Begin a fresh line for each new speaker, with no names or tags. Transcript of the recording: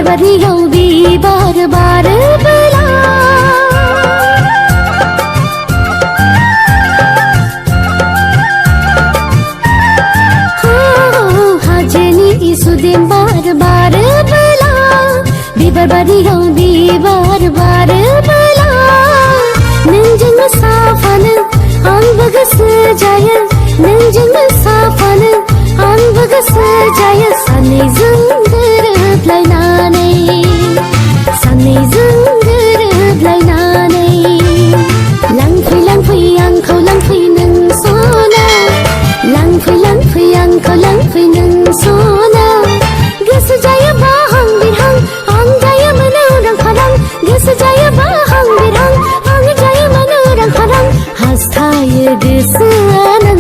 बारियाव बिबार बारोबोला हाजोनि सुदेम बार बारोबोला बिबार बारियाव बिबार बारोबोला नोंजों साफानो आंबो गोसो जायो नोंजों साफानो आंबो गोसो जायो सानैजों गोरोबलायनानै सानैजों गोरोबलायनानै लांफै लांफै आंखौ लांफै नों सना लांफै लांफै आंखौ लांफै नों सना गोसो जायोबा हां बिरहां आं जायो मनोरां फारां गोसो जायोबा हां बिरहां आं जायो मनोरां फारां हास्थायो गोसोआनो